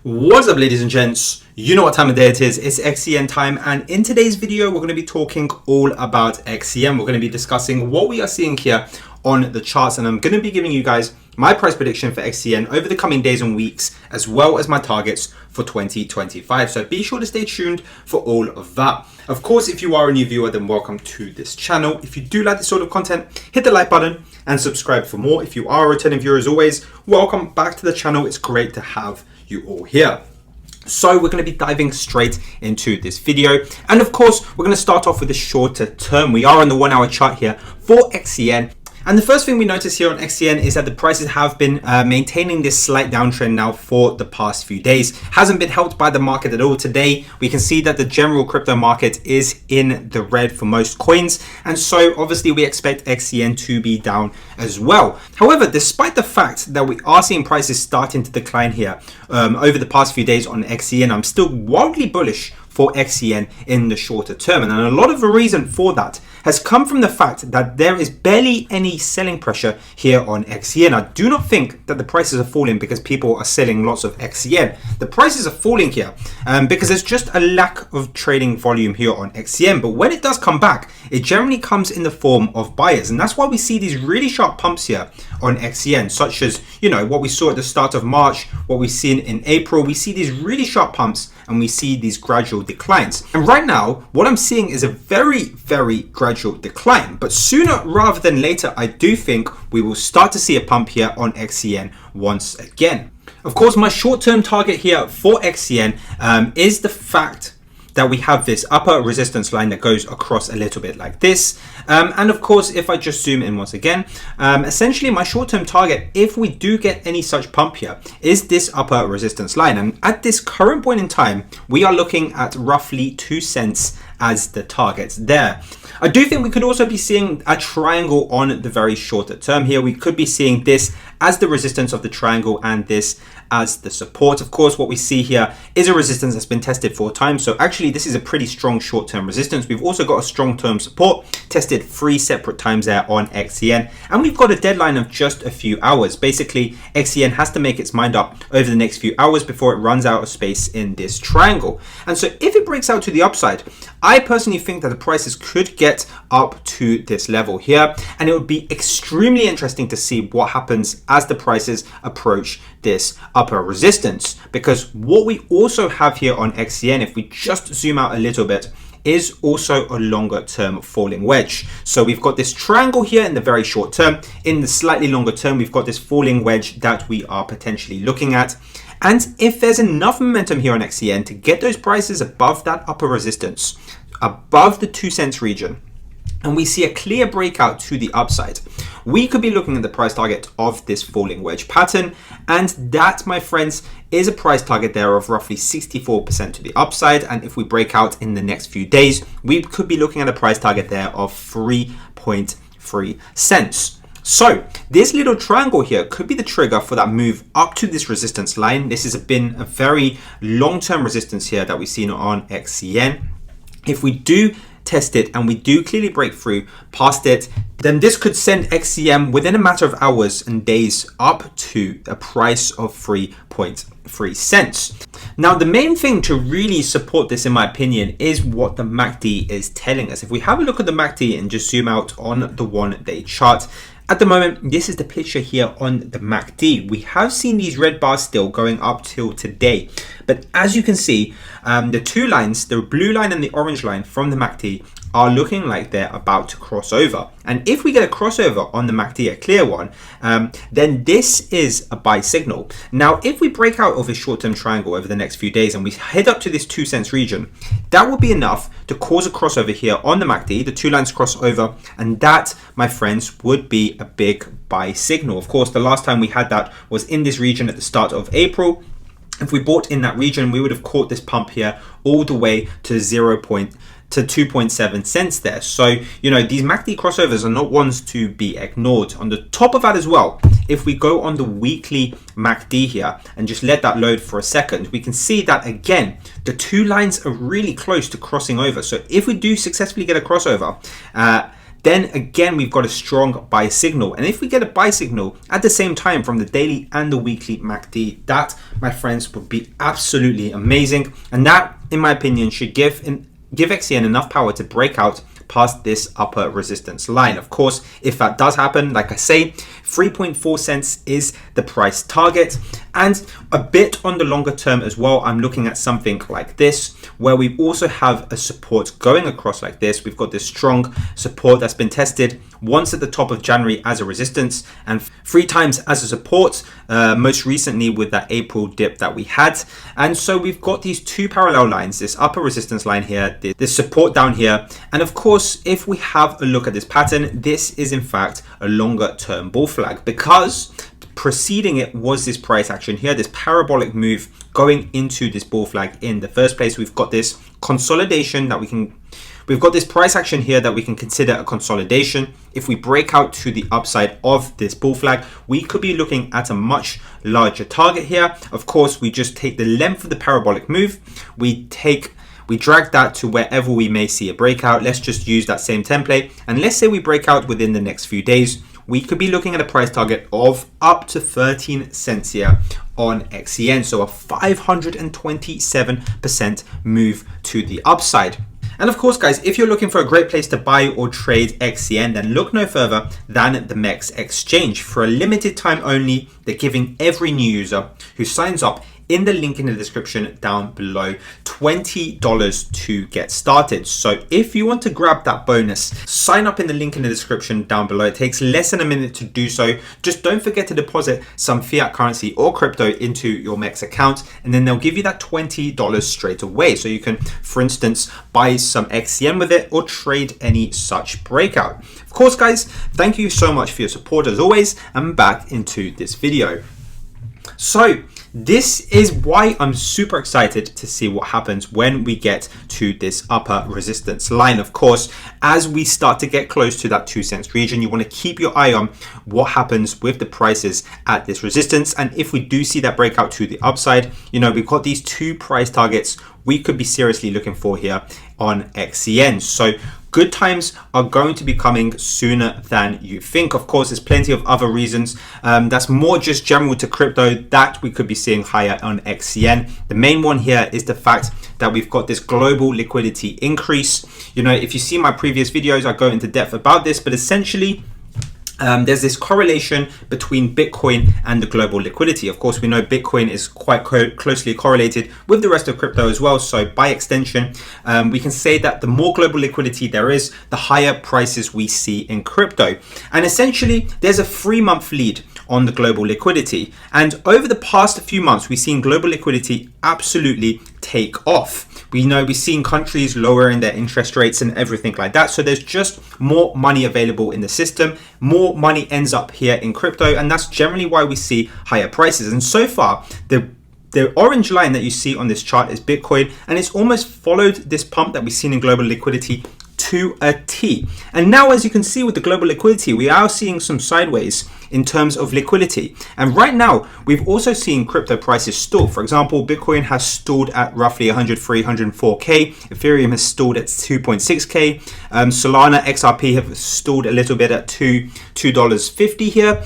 What's up, ladies and gents? You know what time of day it is. It's XCN time, and in today's video we're going to be talking all about XCN. We're going to be discussing what we are seeing here on the charts, and I'm going to be giving you guys my price prediction for XCN over the coming days and weeks, as well as my targets for 2025. So be sure to stay tuned for all of that. Of course, if you are a new viewer, then welcome to this channel. If you do like this sort of content, hit the like button and subscribe for more. If you are a returning viewer, as always, welcome back to the channel. It's great to have you all here. So we're going to be diving straight into this video, and of course we're going to start off with the shorter term. We are on the 1 hour chart here for XCN, and the first thing we notice here on XCN is that the prices have been maintaining this slight downtrend now for the past few days. Hasn't been helped by the market at all. Today we can see that the general crypto market is in the red for most coins, and so obviously we expect XCN to be down as well. However, despite the fact that we are seeing prices starting to decline here over the past few days on XCN, I'm still wildly bullish for XCN in the shorter term, and a lot of the reason for that has come from the fact that there is barely any selling pressure here on XCN. I do not think that the prices are falling because people are selling lots of XCN. The prices are falling here because there's just a lack of trading volume here on XCN, but when it does come back, it generally comes in the form of buyers, and that's why we see these really sharp pumps here on XCN, such as, you know, what we saw at the start of March, what we've seen in April. We see these really sharp pumps and we see these gradual declines. And right now, what I'm seeing is a very, very gradual decline. But sooner rather than later, I do think we will start to see a pump here on XCN once again. Of course, my short-term target here for XCN is the fact that we have this upper resistance line that goes across a little bit like this. And of course, if I just zoom in once again, essentially my short-term target, if we do get any such pump here, is this upper resistance line. And at this current point in time, we are looking at roughly 2 cents as the target there. I do think we could also be seeing a triangle on the very shorter term here. We could be seeing this as the resistance of the triangle and this as the support. Of course, what we see here is a resistance that's been tested 4 times. So actually, this is a pretty strong short-term resistance. We've also got a strong-term support tested 3 separate times there on XCN. And we've got a deadline of just a few hours. Basically, XCN has to make its mind up over the next few hours before it runs out of space in this triangle. And so if it breaks out to the upside, I personally think that the prices could get up to this level here. And it would be extremely interesting to see what happens as the prices approach this upper resistance, because what we also have here on XCN, if we just zoom out a little bit, is also a longer term falling wedge. So we've got this triangle here in the very short term. In the slightly longer term, we've got this falling wedge that we are potentially looking at. And if there's enough momentum here on XCN to get those prices above that upper resistance, above the 2 cents region, and we see a clear breakout to the upside, we could be looking at the price target of this falling wedge pattern. And that, my friends, is a price target there of roughly 64% to the upside. And if we break out in the next few days, we could be looking at a price target there of 3.3 cents. So this little triangle here could be the trigger for that move up to this resistance line. This has been a very long-term resistance here that we've seen on XCN. If we do test it and we do clearly break through past it, then this could send XCN within a matter of hours and days up to a price of 3.3 cents. Now, the main thing to really support this, in my opinion, is what the MACD is telling us. If we have a look at the MACD and just zoom out on the 1 day chart, at the moment, this is the picture here on the MACD. We have seen these red bars still going up till today. But as you can see, the 2 lines, the blue line and the orange line from the MACD, are looking like they're about to cross over. And if we get a crossover on the MACD, a clear one, then this is a buy signal. Now, if we break out of a short-term triangle over the next few days and we head up to this 2 cents region, that will be enough to cause a crossover here on the MACD. The 2 lines cross over, and that, my friends, would be a big buy signal. Of course, the last time we had that was in this region at the start of April. If we bought in that region, we would have caught this pump here all the way to 2.7 cents there. So, you know, these MACD crossovers are not ones to be ignored. On the top of that as well, if we go on the weekly MACD here and just let that load for a second, we can see that again, the 2 lines are really close to crossing over. So if we do successfully get a crossover, then again we've got a strong buy signal. And if we get a buy signal at the same time from the daily and the weekly MACD, that, my friends, would be absolutely amazing. And that, in my opinion, should give XCN enough power to break out past this upper resistance line. Of course, if that does happen, like I say, 3.4 cents is the price target. And a bit on the longer term as well, I'm looking at something like this, where we also have a support going across like this. We've got this strong support that's been tested once at the top of January as a resistance and 3 times as a support, most recently with that April dip that we had. And so we've got these 2 parallel lines, this upper resistance line here, this support down here. And of course, if we have a look at this pattern, this is in fact a longer term bull flag, because preceding it was this price action here, this parabolic move going into this bull flag in the first place. We've got this consolidation that we've got this price action here that we can consider a consolidation. If we break out to the upside of this bull flag, we could be looking at a much larger target here. Of course, we just take the length of the parabolic move, we drag that to wherever we may see a breakout. Let's just use that same template. And let's say we break out within the next few days. We could be looking at a price target of up to 13 cents here on XCN. So a 527% move to the upside. And of course, guys, if you're looking for a great place to buy or trade XCN, then look no further than the MEXC exchange. For a limited time only, they're giving every new user who signs up in the link in the description down below $20 to get started. So if you want to grab that bonus, sign up in the link in the description down below. It takes less than a minute to do so. Just don't forget to deposit some fiat currency or crypto into your MEXC account, and then they'll give you that $20 straight away. So you can, for instance, buy some XCN with it or trade any such breakout. Of course, guys, thank you so much for your support as always, and back into this video. So this is why I'm super excited to see what happens when we get to this upper resistance line. Of course, as we start to get close to that 2 cents region, you want to keep your eye on what happens with the prices at this resistance. And if we do see that breakout to the upside, you know, we've got these 2 price targets we could be seriously looking for here on XCN. So good times are going to be coming sooner than you think. Of course, there's plenty of other reasons. That's more just general to crypto that we could be seeing higher on XCN. The main one here is the fact that we've got this global liquidity increase. You know, if you see my previous videos, I go into depth about this, but essentially, there's this correlation between Bitcoin and the global liquidity. Of course, we know Bitcoin is quite closely correlated with the rest of crypto as well. So by extension, we can say that the more global liquidity there is, the higher prices we see in crypto. And essentially, there's a 3-month lead on the global liquidity. And over the past few months, we've seen global liquidity absolutely take off. We know we've seen countries lowering their interest rates and everything like that. So there's just more money available in the system. More money ends up here in crypto. And that's generally why we see higher prices. And so far, the orange line that you see on this chart is Bitcoin. And it's almost followed this pump that we've seen in global liquidity to a T. And now, as you can see with the global liquidity, we are seeing some sideways in terms of liquidity. And right now, we've also seen crypto prices stall. For example, Bitcoin has stalled at roughly 103, 104K. Ethereum has stalled at 2.6K. Solana, XRP have stalled a little bit at $2.50 here.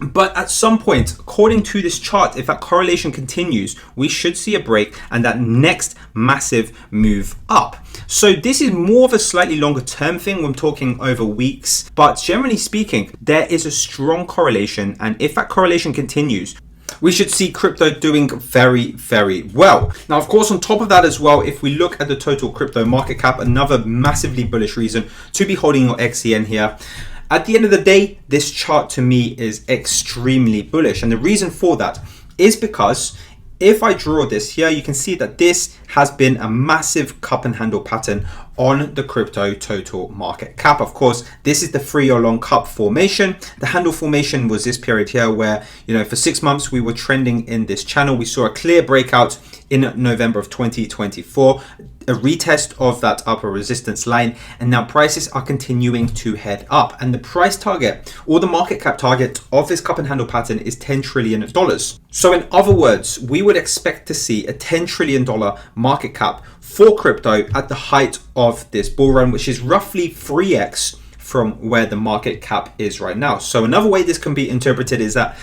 But at some point, according to this chart, if that correlation continues, we should see a break and that next massive move up. So this is more of a slightly longer term thing. We're talking over weeks, but generally speaking, there is a strong correlation. And if that correlation continues, we should see crypto doing very, very well. Now, of course, on top of that as well, if we look at the total crypto market cap, another massively bullish reason to be holding your XCN here. At the end of the day, this chart to me is extremely bullish. And the reason for that is because if I draw this here, you can see that this has been a massive cup and handle pattern on the crypto total market cap. Of course, this is the 3-year long cup formation. The handle formation was this period here where, you know, for 6 months we were trending in this channel. We saw a clear breakout in November of 2024. a retest of that upper resistance line, and now prices are continuing to head up, and the price target or the market cap target of this cup and handle pattern is $10 trillion. So in other words, we would expect to see a $10 trillion market cap for crypto at the height of this bull run, which is roughly 3x from where the market cap is right now. So another way this can be interpreted is that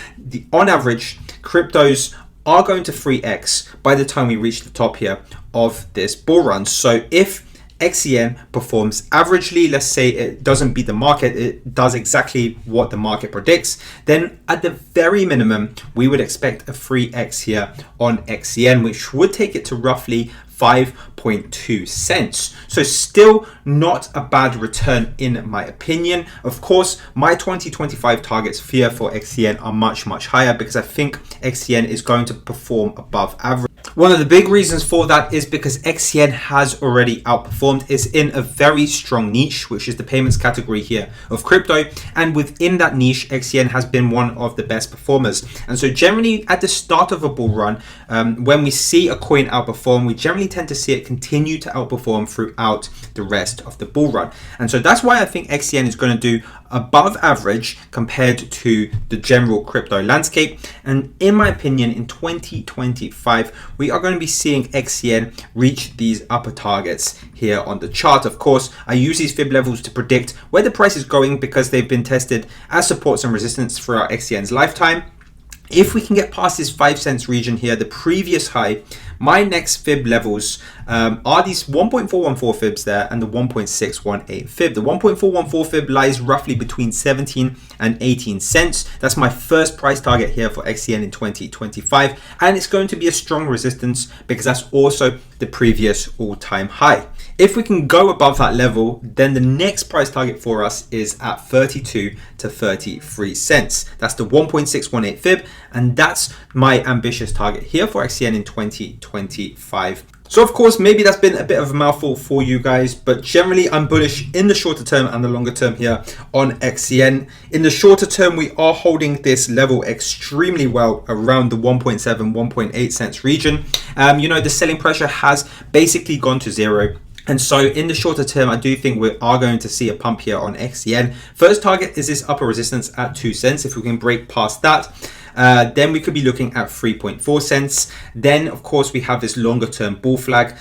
on average, cryptos are going to 3x by the time we reach the top here of this bull run. So if XCN performs averagely, let's say it doesn't beat the market, it does exactly what the market predicts, then at the very minimum, we would expect a 3x here on XCN, which would take it to roughly 5.2 cents. So still not a bad return in my opinion. Of course, my 2025 targets here for XCN are much higher because I think XCN is going to perform above average. One of the big reasons for that is because XCN has already outperformed. It's in a very strong niche, which is the payments category here of crypto. And within that niche, XCN has been one of the best performers. And so generally at the start of a bull run, when we see a coin outperform, we generally tend to see it continue to outperform throughout the rest of the bull run. And so that's why I think XCN is going to do above average compared to the general crypto landscape. And in my opinion, in 2025, we are going to be seeing XCN reach these upper targets here on the chart. Of course, I use these fib levels to predict where the price is going because they've been tested as supports and resistance throughout XCN's lifetime. If we can get past this 5 cents region here, the previous high, my next fib levels are these 1.414 fibs there and the 1.618 fib. The 1.414 fib lies roughly between 17 and 18 cents. That's my first price target here for XCN in 2025. And it's going to be a strong resistance because that's also the previous all-time high. If we can go above that level, then the next price target for us is at 32 to 33 cents. That's the 1.618 fib, and that's my ambitious target here for XCN in 2025. So of course, maybe that's been a bit of a mouthful for you guys, but generally I'm bullish in the shorter term and the longer term here on XCN. In the shorter term, we are holding this level extremely well around the 1.7, 1.8 cents region. The selling pressure has basically gone to zero. And so in the shorter term, I do think we are going to see a pump here on XCN. First target is this upper resistance at 2 cents. If we can break past that, then we could be looking at 3.4 cents. Then, of course, we have this longer term bull flag,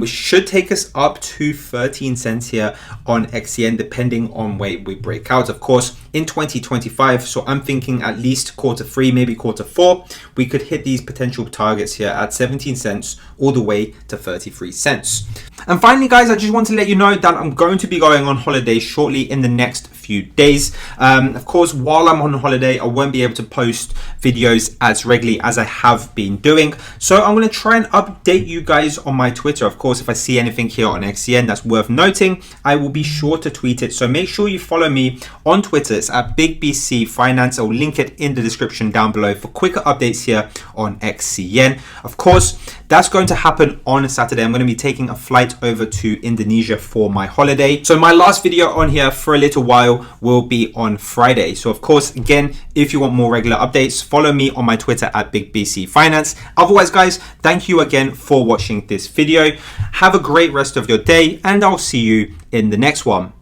which should take us up to 13 cents here on XCN, depending on where we break out. Of course, in 2025, so I'm thinking at least Q3, maybe Q4, we could hit these potential targets here at 17 cents all the way to 33 cents. And finally, guys, I just want to let you know that I'm going to be going on holiday shortly in the next few days. Of course, while I'm on holiday, I won't be able to post videos as regularly as I have been doing. So I'm going to try and update you guys on my Twitter. Of course, if I see anything here on XCN that's worth noting, I will be sure to tweet it. So make sure you follow me on Twitter. It's at BigBC Finance. I'll link it in the description down below for quicker updates here on XCN. Of course, that's going to happen on Saturday. I'm going to be taking a flight over to Indonesia for my holiday. So my last video on here for a little while will be on Friday. So of course, again, if you want more regular updates, follow me on my Twitter at BigBC Finance. Otherwise, guys, thank you again for watching this video. Have a great rest of your day, and I'll see you in the next one.